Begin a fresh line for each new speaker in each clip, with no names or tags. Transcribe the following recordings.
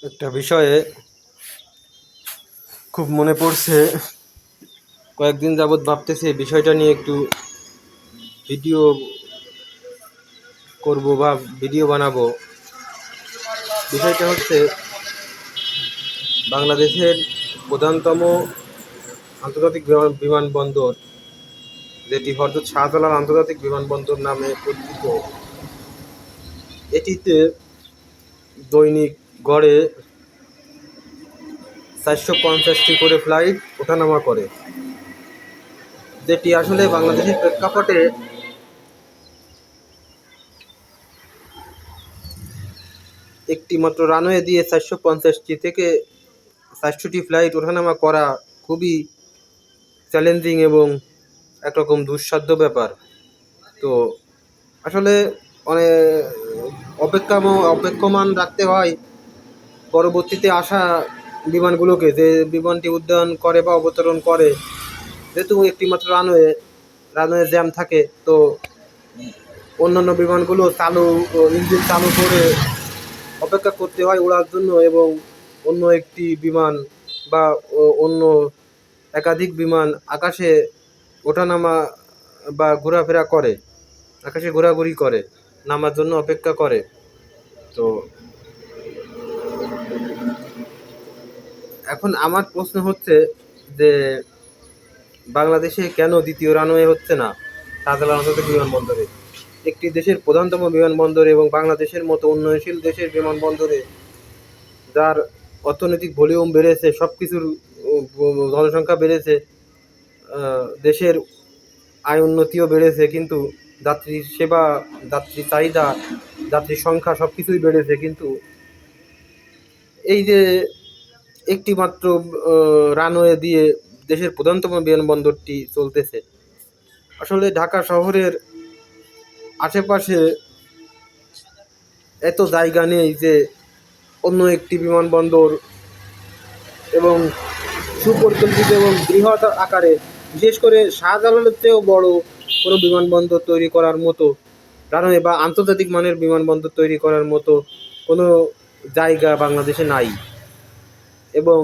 একটা বিষয়ে খুব মনে পড়ছে। কয়েকদিন যাবৎ ভাবতেছি এই বিষয়টা নিয়ে একটু ভিডিও করব বা ভিডিও বানাবো। বিষয়টা হচ্ছে বাংলাদেশের প্রধানতম আন্তর্জাতিক বিমানবন্দর, যেটি হযরত শাহজালাল আন্তর্জাতিক বিমানবন্দর নামে পরিচিত। এটিতে দৈনিক গড়ে 450টি করে ফ্লাইট ওঠানামা করে, যেটি আসলে বাংলাদেশের প্রেক্ষাপটে একটি মাত্র রানওয়ে দিয়ে 450টি থেকে 400টি ফ্লাইট ওঠানামা করা খুবই চ্যালেঞ্জিং এবং একরকম দুঃসাধ্য ব্যাপার। তো আসলে অনেক অপেক্ষমান রাখতে হয় পরবর্তীতে আসা বিমানগুলোকে, যে বিমানটি উড্ডয়ন করে বা অবতরণ করে। যেহেতু একটি মাত্র রানওয়ে জ্যাম থাকে, তো অন্যান্য বিমানগুলো ইঞ্জিন চালু করে অপেক্ষা করতে হয় ওড়ার জন্য, এবং অন্য একটি বিমান বা অন্য একাধিক বিমান আকাশে ওঠানামা বা ঘোরাফেরা করে, আকাশে ঘোরাঘুরি করে, নামার জন্য অপেক্ষা করে। তো এখন আমার প্রশ্ন হচ্ছে যে বাংলাদেশে কেন দ্বিতীয় রানওয়ে হচ্ছে না শাহজালাল আন্তর্জাতিক বিমানবন্দরে? একটি দেশের প্রধানতম বিমানবন্দরে এবং বাংলাদেশের মতো উন্নয়নশীল দেশের বিমানবন্দরে, যার অর্থনৈতিক ভলিউম বেড়েছে, সব কিছুর জনসংখ্যা বেড়েছে, দেশের আয় উন্নতিও বেড়েছে, কিন্তু যাত্রী সেবা, যাত্রী চাহিদা, যাত্রীর সংখ্যা সব কিছুই বেড়েছে, কিন্তু এই যে একটি মাত্র রানওয়ে দিয়ে দেশের প্রধানতম বিমানবন্দরটি চলতেছে, আসলে ঢাকা শহরের আশেপাশে এত জায়গা নেই যে অন্য একটি বিমানবন্দর এবং সুপরিকল্পিত এবং বৃহৎ আকারে, বিশেষ করে শাহজালালের চেয়েও বড় কোনো বিমানবন্দর তৈরি করার মতো, রানওয়ে বা আন্তর্জাতিক মানের বিমানবন্দর তৈরি করার মতো কোনো জায়গা বাংলাদেশে নাই। এবং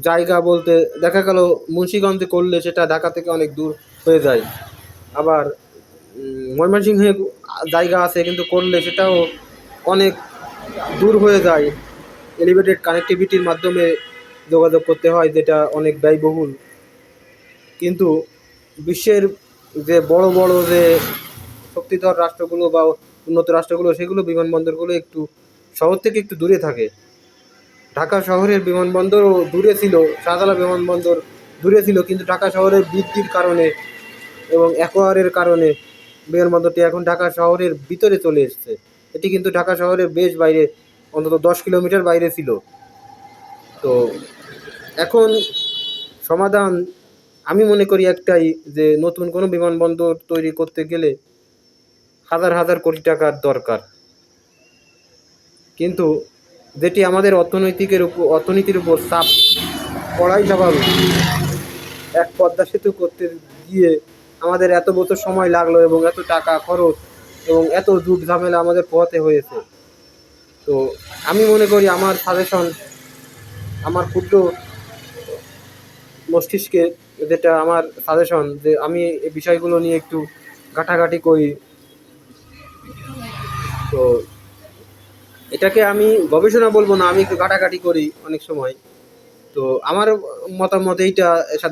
জায়গা বলতে দেখা গেল মুন্সিগঞ্জে করলে সেটা ঢাকা থেকে অনেক দূর হয়ে যায়। আবার ময়মনসিংহে জায়গা আছে, কিন্তু করলে সেটাও অনেক দূর হয়ে যায়। এলিভেটেড কানেক্টিভিটির মাধ্যমে যোগাযোগ করতে হয়, যেটা অনেক ব্যয়বহুল। কিন্তু বিশ্বের যে বড় বড় যে শক্তিধর রাষ্ট্রগুলো বা উন্নত রাষ্ট্রগুলো, সেগুলো বিমানবন্দরগুলো একটু শহর থেকে একটু দূরে থাকে। ঢাকা শহরের বিমানবন্দরও দূরে ছিল, শাহজালাল বিমানবন্দর দূরে ছিল, কিন্তু ঢাকা শহরের বৃদ্ধির কারণে এবং অ্যাকোয়ারের কারণে বিমানবন্দরটি এখন ঢাকা শহরের ভিতরে চলে এসছে। এটি কিন্তু ঢাকা শহরের বেশ বাইরে, অন্তত 10 কিলোমিটার বাইরে ছিল। তো এখন সমাধান আমি মনে করি একটাই, যে নতুন কোনো বিমানবন্দর তৈরি করতে গেলে হাজার হাজার কোটি টাকার দরকার, কিন্তু যেটি আমাদের অর্থনীতির উপর চাপ পড়াই স্বাভাবিক। এক পদ্মা সেতু করতে গিয়ে আমাদের এত বছর সময় লাগলো এবং এত টাকা খরচ এবং এত ঝুট ঝামেলা আমাদের পোহাতে হয়েছে। তো আমি মনে করি, আমার সাজেশন, আমার ক্ষুদ্র মস্তিষ্কে যেটা আমার সাজেশন, যে আমি এই বিষয়গুলো নিয়ে একটু ঘাটাঘাটি করি। তো এটাকে আমি গবেষণা বলবো না, আমি একটু ঘাটাঘাটি করি অনেক সময়। তো আমার মতামত এইটা,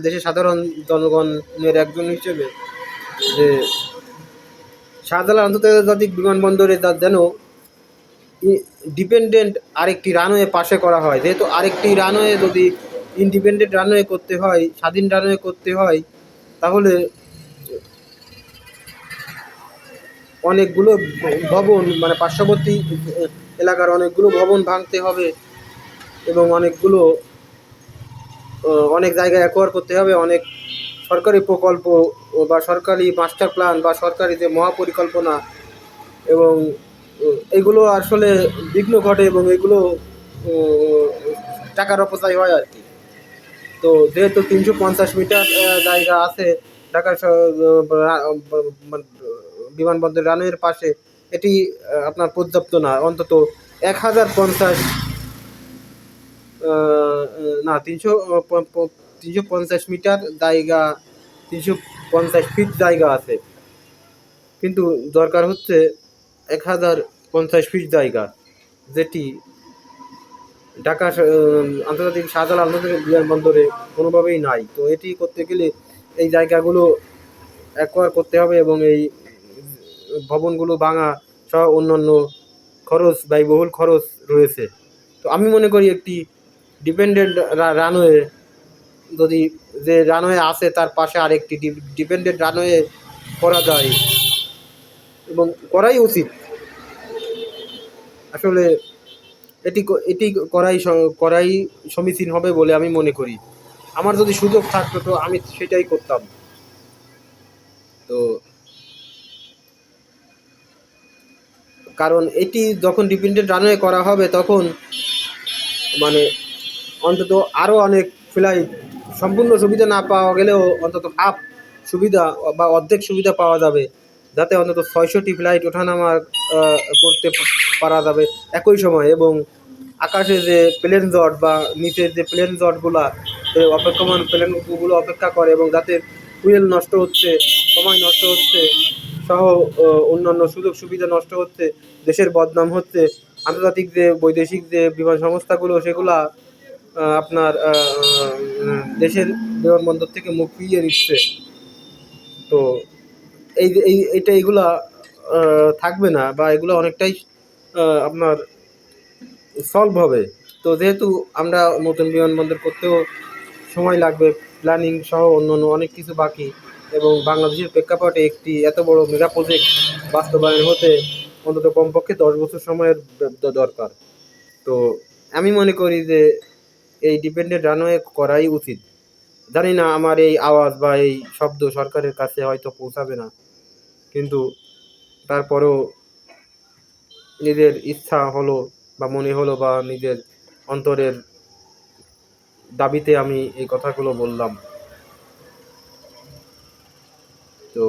দেশের সাধারণ জনগণের একজন হিসেবে, যে শাহজালাল আন্তর্জাতিক বিমানবন্দরে যেন ডিপেন্ডেন্ট আরেকটি রানওয়ে পাশে করা হয়। যেহেতু আরেকটি রানওয়ে যদি ইন্ডিপেন্ডেন্ট রানওয়ে করতে হয়, স্বাধীন রানওয়ে করতে হয়, তাহলে অনেকগুলো ভবন, মানে পার্শ্ববর্তী এলাকার অনেকগুলো ভবন ভাঙতে হবে এবং অনেক জায়গায় অ্যাকোয়ার করতে হবে। অনেক সরকারি প্রকল্প বা সরকারি মাস্টার প্ল্যান বা সরকারি যে মহাপরিকল্পনা, এবং এগুলো আসলে বিঘ্ন ঘটে এবং এগুলো টাকার অপচয় হয় আর কি। তো যেহেতু 350 মিটার জায়গা আছে ঢাকার বিমানবন্দর রানওয়ের পাশে, এটি আপনার পর্যাপ্ত না। অন্তত 1050 না 350 জায়গা, 350 জায়গা আছে, কিন্তু দরকার হচ্ছে 1050 জায়গা, যেটি ঢাকা আন্তর্জাতিক শাহজালাল আন্তর্জাতিক বিমানবন্দরে কোনোভাবেই নাই। তো এটি করতে গেলে এই জায়গাগুলো অ্যাকোয়ার করতে হবে এবং এই ভবনগুলো ভাঙা সহ অন্যান্য খরচ, ব্যয়বহুল খরচ রয়েছে। তো আমি মনে করি একটি ডিপেন্ডেন্ট রানওয়ে, যদি যে রানওয়ে আছে তার পাশে আরেকটি ডিপেন্ডেন্ট রানওয়ে করা যায় এবং করাই উচিত। আসলে এটি এটি করাই সমীচীন হবে বলে আমি মনে করি। আমার যদি সুযোগ থাকতো তো আমি সেটাই করতাম। তো কারণ এটি যখন ডিপেন্ডেন্ট রানওয়ে করা হবে তখন মানে অন্তত আরও অনেক ফ্লাইট, সম্পূর্ণ সুবিধা না পাওয়া গেলেও অন্তত হাফ সুবিধা বা অর্ধেক সুবিধা পাওয়া যাবে, যাতে অন্তত 600টি ফ্লাইট ওঠানামা করতে পারা যাবে একই সময়। এবং আকাশে যে প্লেন জট বা নিচের যে প্লেন জটগুলা অপেক্ষমান প্লেনগুলো অপেক্ষা করে এবং যাতে ফুয়েল নষ্ট হচ্ছে, সময় নষ্ট হচ্ছে সহ অন্যান্য সুযোগ সুবিধা নষ্ট হচ্ছে, দেশের বদনাম হচ্ছে, আন্তর্জাতিক যে বৈদেশিক যে বিমান সংস্থাগুলো সেগুলা আপনার দেশের বিমানবন্দর থেকে মুখ ফিরিয়ে নিচ্ছে। তো এগুলা থাকবে না বা এগুলো অনেকটাই আপনার সলভ হবে। তো যেহেতু আমরা নতুন বিমানবন্দর করতেও সময় লাগবে, প্ল্যানিং সহ অন্যান্য অনেক কিছু বাকি, এবং বাংলাদেশের প্রেক্ষাপটে একটি এত বড় মেগা প্রজেক্ট বাস্তবায়ন হতে অন্তত কমপক্ষে 10 বছর সময়ের দরকার। তো আমি মনে করি যে এই ডিপেন্ডেন্ট রানওয়ে করাই উচিত। জানি না আমার এই আওয়াজ বা এই শব্দ সরকারের কাছে হয়তো পৌঁছাবে না, কিন্তু তারপরেও নিজের ইচ্ছা হলো বা মনে হলো বা নিজের অন্তরের দাবিতে আমি এই কথাগুলো বললাম। তো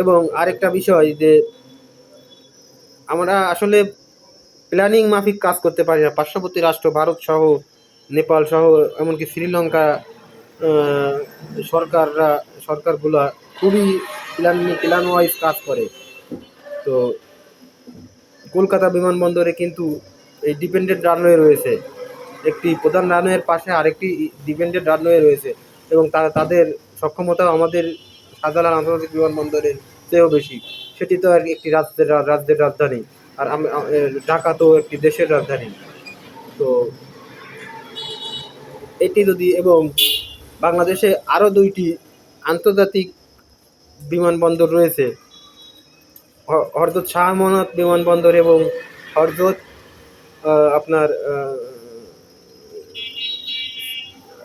এবং আরেকটা বিষয় যে আমরা আসলে প্ল্যানিং মাফিক কাজ করতে পারি না। পার্শ্ববর্তী রাষ্ট্র ভারত সহ, নেপাল সহ, এমনকি শ্রীলঙ্কা সরকারগুলা খুবই প্ল্যান ওয়াইজ কাজ করে। তো কলকাতা বিমানবন্দরে কিন্তু এই ডিপেন্ডেন্ট রানওয়ে রয়েছে, একটি প্রধান রানওয়ের পাশে আরেকটি ডিপেন্ডেন্ট রানওয়ে রয়েছে, এবং তাদের সক্ষমতা আমাদের শাহজালাল আন্তর্জাতিক বিমানবন্দরের চেয়েও বেশি। সেটি তো আর একটি রাজ্যের রাজধানী, আর ঢাকা তো একটি দেশের রাজধানী। তো এটি যদি, এবং বাংলাদেশে আরও 2টি আন্তর্জাতিক বিমানবন্দর রয়েছে, হযরত শাহ আমানত বিমানবন্দর এবং হযরত আপনার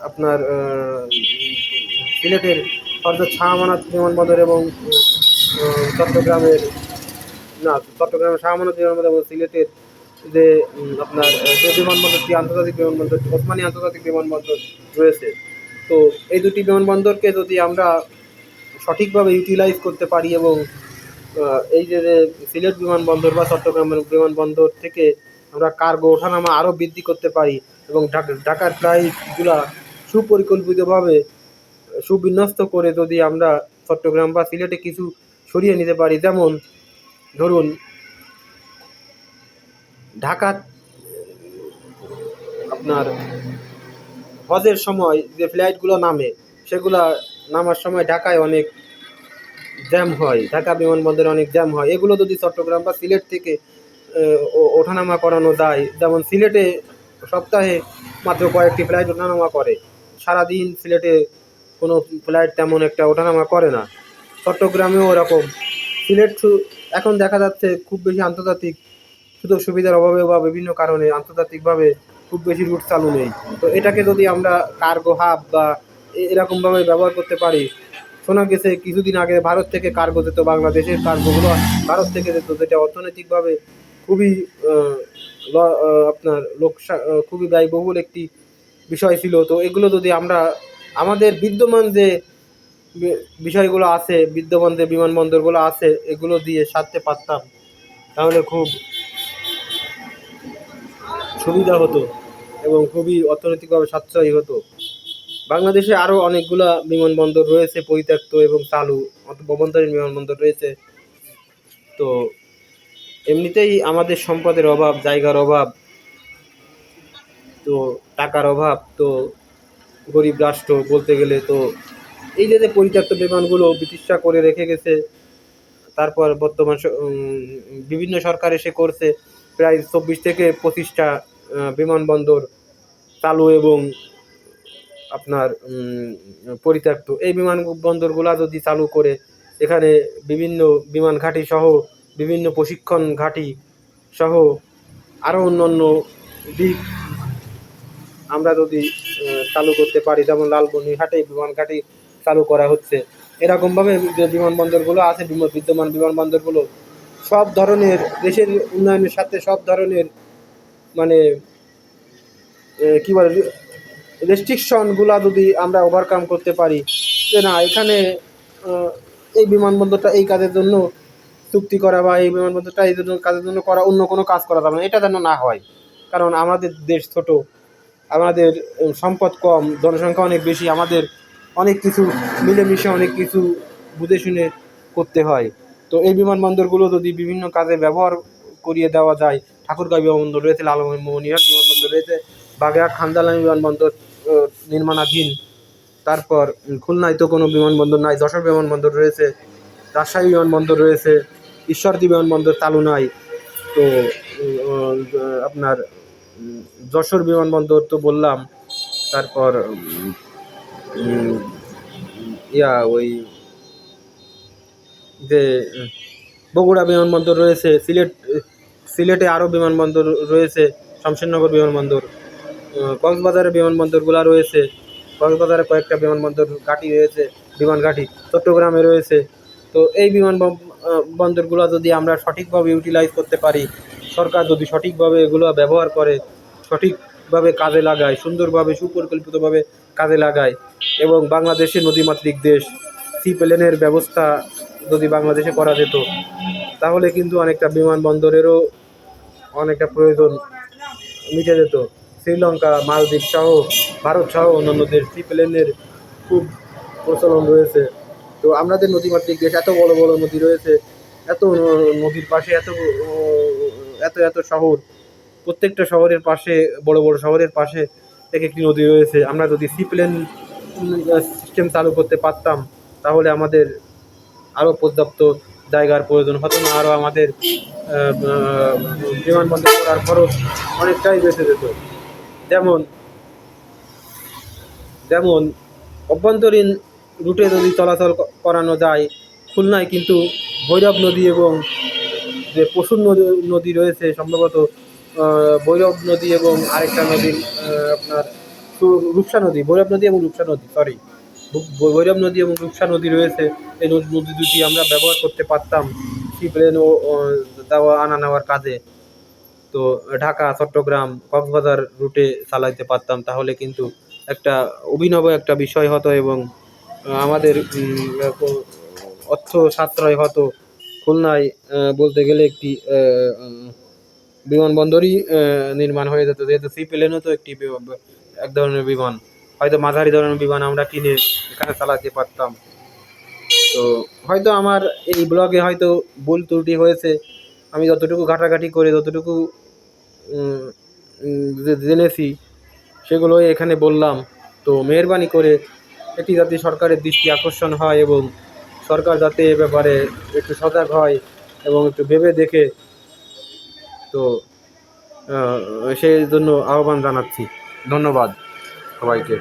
আপনার সিলেটের হযরত শাহ আমানত বিমানবন্দর এবং চট্টগ্রামের শাহ আমানত বিমানবন্দর এবং সিলেটের যে আপনার যে বিমানবন্দরটি আন্তর্জাতিক বিমানবন্দর, ওসমানী আন্তর্জাতিক বিমানবন্দর রয়েছে। তো এই 2টি বিমানবন্দরকে যদি আমরা সঠিকভাবে ইউটিলাইজ করতে পারি এবং এই যে সিলেট বিমানবন্দর বা চট্টগ্রাম বিমানবন্দর থেকে আমরা কার্গো ওঠানামা আরও বৃদ্ধি করতে পারি এবং ঢাকার ফ্লাইটগুলা সুপরিকল্পিতভাবে সুবিন্যস্ত করে যদি আমরা চট্টগ্রাম বা সিলেটে কিছু সরিয়ে নিতে পারি, যেমন ধরুন ঢাকা আপনার হজের সময় যে ফ্লাইটগুলো নামে, সেগুলা নামার সময় ঢাকায় অনেক জ্যাম হয়, ঢাকা বিমানবন্দরে অনেক জ্যাম হয়। এগুলো যদি চট্টগ্রাম বা সিলেট থেকে ওঠানামা করানো যায়, যেমন সিলেটে সপ্তাহে মাত্র কয়েকটি ফ্লাইট ওঠানামা করে, সারাদিন সিলেটে কোনো ফ্লাইট তেমন একটা ওঠানামা করে না। চট্টগ্রামেও ওরকম। সিলেট এখন দেখা যাচ্ছে খুব বেশি আন্তর্জাতিক সুযোগ সুবিধার অভাবে বা বিভিন্ন কারণে আন্তর্জাতিকভাবে খুব বেশি রুট চালু নেই। তো এটাকে যদি আমরা কার্গো হাব বা এরকমভাবে ব্যবহার করতে পারি, শোনা গেছে কিছুদিন আগে ভারত থেকে কার্গো যেত, বাংলাদেশের কার্গোগুলো ভারত থেকে যেত, যেটা অর্থনৈতিকভাবে খুবই আপনার খুবই ব্যয়বহুল একটি বিষয় ছিল। তো এগুলো যদি আমরা আমাদের বিদ্যমান যে বিষয়গুলো আছে, বিদ্যমান যে বিমানবন্দরগুলো আছে, এগুলো দিয়ে সারতে পারতাম, তাহলে খুব সুবিধা হতো এবং খুবই অর্থনৈতিকভাবে সাশ্রয়ী হতো। বাংলাদেশে আরও অনেকগুলা বিমানবন্দর রয়েছে পরিত্যক্ত এবং চালু, অভ্যন্তরীণ বিমানবন্দর রয়েছে। তো এমনিতেই আমাদের সম্পদের অভাব, জায়গার অভাব, তো টাকার অভাব, তো গরিব রাষ্ট্র বলতে গেলে। তো এই যে পরিত্যক্ত বিমানগুলো ব্রিটিশরা করে রেখে গেছে, তারপর বর্তমান বিভিন্ন সরকার এসে করছে, প্রায় 24 থেকে 25টা বিমানবন্দর চালু এবং আপনার পরিত্যক্ত। এই বিমানবন্দরগুলো যদি চালু করে এখানে বিভিন্ন বিমান ঘাঁটি সহ, বিভিন্ন প্রশিক্ষণ ঘাঁটি সহ আরও অন্যান্য দিক আমরা যদি চালু করতে পারি, যেমন লালমনিরহাটে বিমান ঘাঁটি চালু করা হচ্ছে, এরকমভাবে যে বিমানবন্দরগুলো আছে, বিদ্যমান বিমানবন্দরগুলো সব ধরনের দেশের উন্নয়নের সাথে সব ধরনের মানে কী বলে রেস্ট্রিকশনগুলো যদি আমরা ওভারকাম করতে পারি, যে না এখানে এই বিমানবন্দরটা এই কাজের জন্য চুক্তি করা বা এই বিমানবন্দরটা এই জন্য কাজের জন্য করা, অন্য কোনো কাজ করা যাবে না, এটা যেন না হয়। কারণ আমাদের দেশ ছোট, আমাদের সম্পদ কম, জনসংখ্যা অনেক বেশি, আমাদের অনেক কিছু মিলেমিশে অনেক কিছু বুঝে শুনে করতে হয়। তো এই বিমানবন্দরগুলো যদি বিভিন্ন কাজে ব্যবহার করিয়ে দেওয়া যায়, ঠাকুরগাঁও বিমানবন্দর রয়েছে, লালমনিরহাট বিমানবন্দর রয়েছে, বাগেরহাট খানদালান বিমানবন্দর নির্মাণাধীন, তারপর খুলনায় তো কোনো বিমানবন্দর নাই, যশোর বিমানবন্দর রয়েছে, রাজশাহী বিমানবন্দর রয়েছে, ঈশ্বরদী বিমানবন্দর চালু নাই। তো আপনার যশোর বিমানবন্দর তো বললাম, তারপর ওই যে বগুড়া বিমানবন্দর রয়েছে, সিলেটে আরও বিমানবন্দর রয়েছে, শমশেরনগর বিমানবন্দর, কক্সবাজারের বিমানবন্দরগুলো রয়েছে, কক্সবাজারে কয়েকটা বিমানবন্দর ঘাঁটি রয়েছে, বিমান ঘাঁটি চট্টগ্রামে রয়েছে। তো এই বন্দরগুলো যদি আমরা সঠিকভাবে ইউটিলাইজ করতে পারি, সরকার যদি সঠিকভাবে এগুলো ব্যবহার করে, সঠিকভাবে কাজে লাগায়, সুন্দরভাবে সুপরিকল্পিতভাবে কাজে লাগায়, এবং বাংলাদেশের নদীমাতৃক দেশ, সি প্লেনের ব্যবস্থা যদি বাংলাদেশে করা যেত, তাহলে কিন্তু অনেকটা বিমানবন্দরেরও অনেকটা প্রয়োজন মিটে যেত। শ্রীলঙ্কা, মালদ্বীপ সহ, ভারত সহ অন্যান্য দেশ সি প্লেনের খুব প্রচলন রয়েছে। তো আমাদের নদীমাতৃক দেশ, এত বড় বড় নদী রয়েছে, এত নদীর পাশে এত এত এত শহর, প্রত্যেকটা শহরের পাশে, বড় বড় শহরের পাশে এক একটি নদী রয়েছে। আমরা যদি সি প্লেন সিস্টেম চালু করতে পারতাম, তাহলে আমাদের আরও পর্যাপ্ত জায়গার প্রয়োজন হতো না, আরও আমাদের বিমানবন্দর করার খরচ অনেকটাই বেঁচে যেত। যেমন যেমন অভ্যন্তরীণ রুটে যদি চলাচল করানো যায়, খুলনায় কিন্তু ভৈরব নদী এবং যে পশুর নদী রয়েছে, সম্ভবত ভৈরব নদী এবং আরেকটা নদী আপনার রূপসা নদী, ভৈরব নদী এবং রূপসা নদী, ভৈরব নদী এবং রূপসা নদী রয়েছে। এই নদী দুটি আমরা ব্যবহার করতে পারতাম সি প্লেন ও দেওয়া আনা নেওয়ার কাজে। তো ঢাকা, চট্টগ্রাম, কক্সবাজার রুটে চালাইতে পারতাম, তাহলে কিন্তু একটা অভিনব একটা বিষয় হতো এবং আমাদের অর্থ সাশ্রয় হতো। খুলনায় বলতে গেলে একটি বিমানবন্দরই নির্মাণ হয়ে যেত, যেহেতু সি প্লেনও তো একটি এক ধরনের বিমান, হয়তো মাঝারি ধরনের বিমান আমরা কিনে এখানে চালাতে পারতাম। তো হয়তো আমার এই ব্লগে হয়তো ভুল ত্রুটি হয়েছে, আমি যতটুকু ঘাটাঘাটি করে যতটুকু জেনেছি সেগুলোই এখানে বললাম। তো মেহরবানি করে এটি যাতে সরকারের দৃষ্টি আকর্ষণ হয় এবং সরকার যাতে এ ব্যাপারে একটু সজাগ হয় এবং একটু ভেবে দেখে, তো সেই জন্য আহ্বান জানাচ্ছি। ধন্যবাদ সবাইকে।